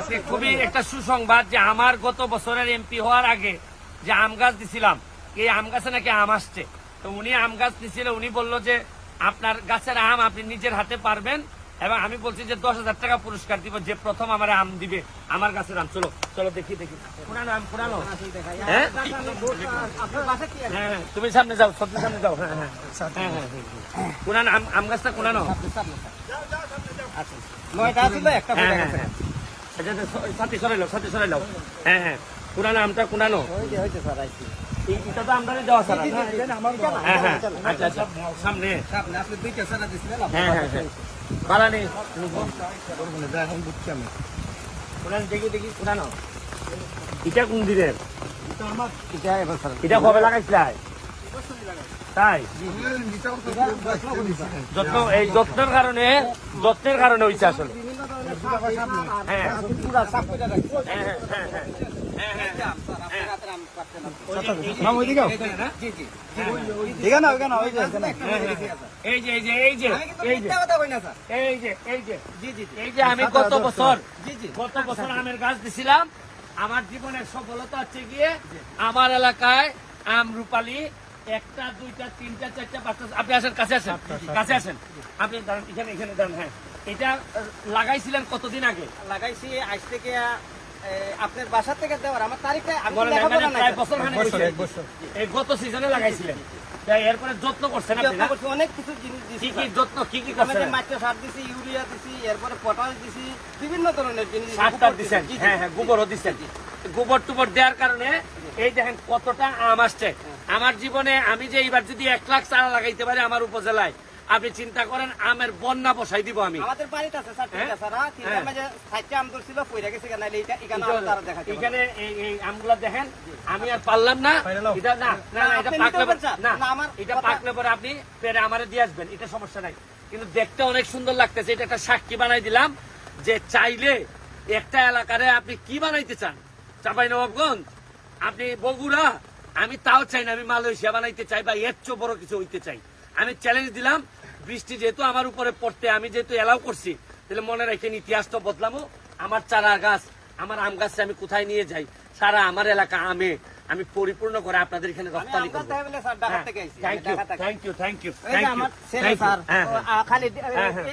আজকে খুবই একটা সুসংবাদ যে আমার গত বছরের এমপি হওয়ার আগে যে আম গাছ দিছিলাম, এই আম গাছে নাকি আম আসছে। তো উনি আম গাছ দিছিল, উনি বললো যে আপনার গাছের আম আপনি নিজের হাতে পারবেন, এবং আমি বলছি যে 10,000 টাকা পুরস্কার দিব যে প্রথম আমার আম দিবে আমার গাছের আম। চলো চলো দেখি পুরানো আম, পুরানো। হ্যাঁ হ্যাঁ, তুমি সামনে যাও, সত্যি সামনে যাও। হ্যাঁ হ্যাঁ হ্যাঁ, পুরানো আম গাছটা পুরানো। সাথে সরাইলো, সাথে সরাইলো। হ্যাঁ হ্যাঁ, পুরানো আমটা পুরানো। এটা তো আমদানি দেওয়া স্যার। হ্যাঁ হ্যাঁ, আচ্ছা আচ্ছা, সামনে। হ্যাঁ হ্যাঁ হ্যাঁ, বালানি দেখি দেখি পুরানো। এটা কোন দিনের? এটা কবে লাগাইছিল? তাই যত্ন, এই যত্নের কারণে হয়েছে আসলে। হ্যাঁ আমি গত বছর আমের গাছ দিছিলাম। আমার জীবনের সফলতা হচ্ছে গিয়ে আমার এলাকায় আম রূপালী 1টা 2টা 3টা 4টা 5টা। আপনি আসেন, কাছে আসেন, কাছে আসেন। আপনি দাঁড়ান, এখানে এখানে দাঁড়ান। হ্যাঁ, এটা লাগাইছিলেন কতদিন আগে? লাগাইছি আজ থেকে আপনার বাসা থেকে দেওয়ার আমার তারিখটা এই গত সিজনে লাগাইছিলেন, এরপরে যত্ন করছেন আপনি না? অনেক কিছু জিনিস কি কি যত্ন, কি কি করছেন? মাইক্রো সার দিছি, ইউরিয়া দিছি, এরপরে পটাশ দিছি, বিভিন্ন ধরনের জিনিস সার দিচ্ছেন। হ্যাঁ হ্যাঁ, গোবরও দিচ্ছেন। গোবর টুবর দেওয়ার কারণে এই দেখেন কতটা আম আসছে। আমার জীবনে আমি যে এইবার যদি 1 লাখ চারা লাগাইতে পারি আমার উপজেলায়, আপনি চিন্তা করেন আমের বন্যা বসাই দিব আমি। আমাদের বাড়িতে আছে স্যার, ঠিক আছে স্যার। আমি যে 60টা আম ধরছিল পয়রা গেছে কেন, এখানে তারা দেখাচ্ছে। এখানে এই আমগুলা দেখেন, আমি আর পারলাম না। এটা না না না, এটা পাকলে না, আমার এটা পাকলে পরে আপনি পেরে আমারে দিয়ে আসবেন, এটা সমস্যা নাই। কিন্তু দেখতে অনেক সুন্দর লাগতেছে। এটা একটা সাক্ষী বানাই দিলাম যে চাইলে একটা এলাকারে আপনি কি বানাইতে চান, চাঁপাইনবাবগঞ্জ, আপনি বগুড়া, আমি তাও চাই না, আমি মালয়েশিয়া বানাইতে চাই বা এর চেয়ে বড় কিছু হইতে চাই। আমি চ্যালেঞ্জ দিলাম, বৃষ্টি যেহেতু আমার উপরে পড়তে আমি যেহেতু এলাও করছি, তাহলে মনে রাখেন ইতিহাস তো বদলামো। আমার চারা গাছ, আমার আম গাছে আমি কোথায় নিয়ে যাই, সারা আমার এলাকা আমে আমি পরিপূর্ণ করে আপনাদের এখানে রপ্তানি করবো। Thank you thank you thank you thank you.